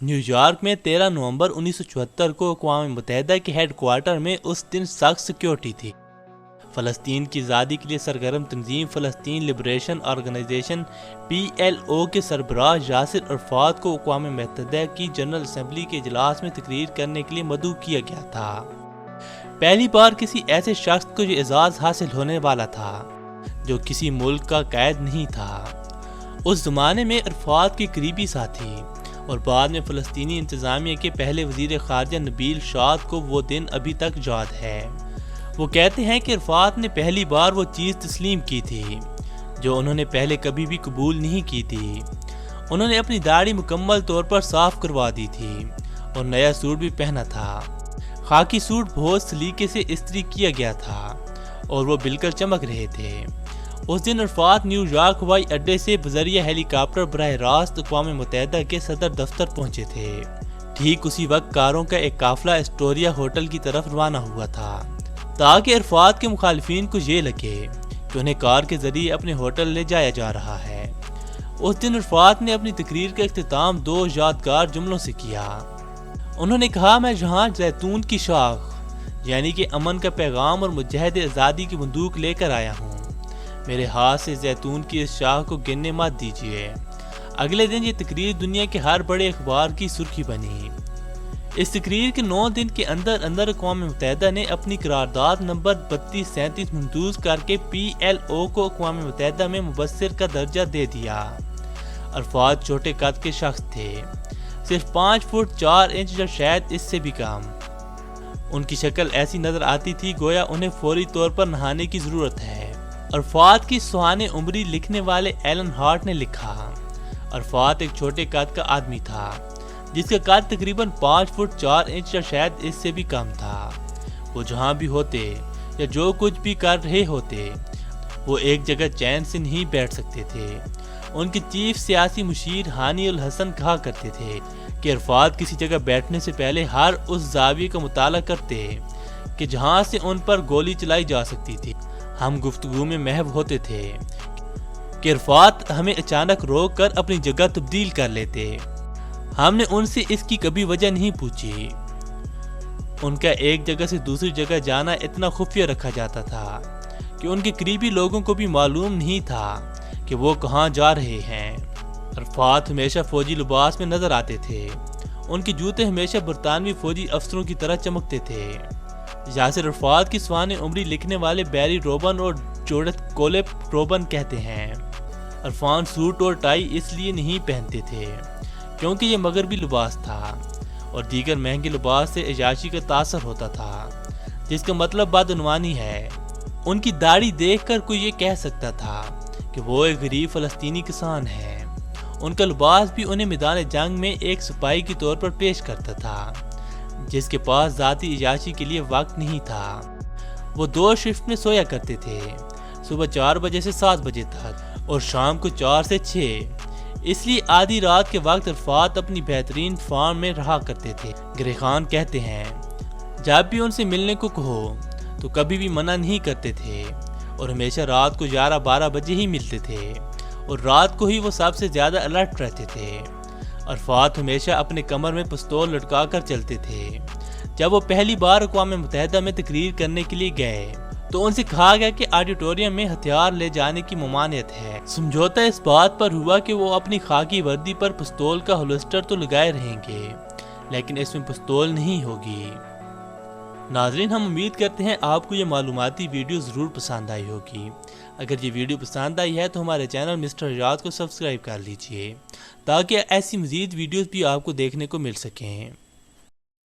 New York میں 13 نومبر 1974 کو اقوام متحدہ کے ہیڈ کوارٹر میں اس دن سخت سیکیورٹی تھی۔ فلسطین کی آزادی کے لیے سرگرم تنظیم فلسطین لبریشن آرگنائزیشن PLO کے سربراہ یاسر عرفات کو اقوام متحدہ کی جنرل اسمبلی کے اجلاس میں تقریر کرنے کے لیے مدعو کیا گیا تھا۔ پہلی بار کسی ایسے شخص کو یہ اعزاز حاصل ہونے والا تھا جو کسی ملک کا قائد نہیں تھا۔ اس زمانے میں عرفات کے قریبی ساتھی اور بعد میں فلسطینی انتظامیہ کے پہلے وزیر خارجہ نبیل شاد کو وہ دن ابھی تک یاد ہے۔ وہ کہتے ہیں کہ عرفات نے پہلی بار وہ چیز تسلیم کی تھی جو انہوں نے پہلے کبھی بھی قبول نہیں کی تھی۔ انہوں نے اپنی داڑھی مکمل طور پر صاف کروا دی تھی اور نیا سوٹ بھی پہنا تھا۔ خاکی سوٹ بہت سلیقے سے استری کیا گیا تھا اور وہ بالکل چمک رہے تھے۔ اس دن عرفات نیو یارک ہوائی اڈے سے بذریعہ ہیلی کاپٹر براہ راست اقوام متحدہ کے صدر دفتر پہنچے تھے۔ ٹھیک اسی وقت کاروں کا ایک قافلہ اسٹوریا ہوٹل کی طرف روانہ ہوا تھا تاکہ عرفات کے مخالفین کو یہ لگے کہ انہیں کار کے ذریعے اپنے ہوٹل لے جایا جا رہا ہے۔ اس دن عرفات نے اپنی تقریر کا اختتام 2 یادگار جملوں سے کیا۔ انہوں نے کہا، میں یہاں زیتون کی شاخ یعنی کہ امن کا پیغام اور مجاہد آزادی کی بندوق لے کر آیا ہوں۔ میرے ہاتھ سے زیتون کی اس شاخ کو گننے مت دیجیے۔ اگلے دن یہ تقریر دنیا کے ہر بڑے اخبار کی سرخی بنی۔ اس تقریر کے 9 دن کے اندر اقوام متحدہ نے اپنی قرارداد نمبر 3237 منظور کر کے PLO کو اقوام متحدہ میں مبصر کا درجہ دے دیا۔ عرفات چھوٹے قد کے شخص تھے، صرف 5 فٹ 4 انچ یا شاید اس سے بھی کم۔ ان کی شکل ایسی نظر آتی تھی گویا انہیں فوری طور پر نہانے کی ضرورت ہے۔ عرفات کی سوانح عمری لکھنے والے ایلن ہارٹ نے لکھا، عرفات ایک چھوٹے قد کا آدمی تھا جس کا قد تقریباً 5 فٹ 4 انچ یا شاید اس سے بھی کم تھا۔ وہ جہاں بھی ہوتے یا جو کچھ بھی کر رہے ہوتے وہ ایک جگہ چین سے نہیں بیٹھ سکتے تھے۔ ان کے چیف سیاسی مشیر ہانی الحسن کہا کرتے تھے کہ عرفات کسی جگہ بیٹھنے سے پہلے ہر اس زاویے کا مطالعہ کرتے کہ جہاں سے ان پر گولی چلائی جا سکتی تھی۔ ہم گفتگو میں محو ہوتے تھے کہ عرفات ہمیں اچانک روک کر اپنی جگہ تبدیل کر لیتے۔ ہم نے ان سے اس کی کبھی وجہ نہیں پوچھی۔ ان کا ایک جگہ سے دوسری جگہ جانا اتنا خفیہ رکھا جاتا تھا کہ ان کے قریبی لوگوں کو بھی معلوم نہیں تھا کہ وہ کہاں جا رہے ہیں۔ عرفات ہمیشہ فوجی لباس میں نظر آتے تھے۔ ان کے جوتے ہمیشہ برطانوی فوجی افسروں کی طرح چمکتے تھے۔ یاسر عرفات کی سوانح عمری لکھنے والے بیری روبن اور جوڈتھ کولپ روبن کہتے ہیں، عرفان سوٹ اور ٹائی اس لیے نہیں پہنتے تھے کیونکہ یہ مغربی لباس تھا اور دیگر مہنگے لباس سے عیاشی کا تاثر ہوتا تھا، جس کا مطلب بدعنوانی ہے۔ ان کی داڑھی دیکھ کر کوئی یہ کہہ سکتا تھا کہ وہ ایک غریب فلسطینی کسان ہے۔ ان کا لباس بھی انہیں میدان جنگ میں ایک سپاہی کے طور پر پیش کرتا تھا جس کے پاس ذاتی عیاشی کے لیے وقت نہیں تھا۔ وہ 2 شفٹ میں سویا کرتے تھے، صبح 4 بجے سے 7 بجے تک اور شام کو 4 سے 6۔ اس لیے آدھی رات کے وقت عرفات اپنی بہترین فارم میں رہا کرتے تھے۔ گرے خان کہتے ہیں، جب بھی ان سے ملنے کو کہو تو کبھی بھی منع نہیں کرتے تھے اور ہمیشہ رات کو 11-12 بجے ہی ملتے تھے اور رات کو ہی وہ سب سے زیادہ الرٹ رہتے تھے۔ عرفات ہمیشہ اپنے کمر میں پستول لٹکا کر چلتے تھے۔ جب وہ پہلی بار اقوام متحدہ میں تقریر کرنے کے لیے گئے تو ان سے کہا گیا کہ آڈیٹوریم میں ہتھیار لے جانے کی ممانعت ہے۔ سمجھوتا اس بات پر ہوا کہ وہ اپنی خاکی وردی پر پستول کا ہولسٹر تو لگائے رہیں گے لیکن اس میں پستول نہیں ہوگی۔ ناظرین، ہم امید کرتے ہیں آپ کو یہ معلوماتی ویڈیو ضرور پسند آئی ہوگی۔ اگر یہ ویڈیو پسند آئی ہے تو ہمارے چینل مسٹر حجات کو سبسکرائب کر لیجئے تاکہ ایسی مزید ویڈیوز بھی آپ کو دیکھنے کو مل سکیں۔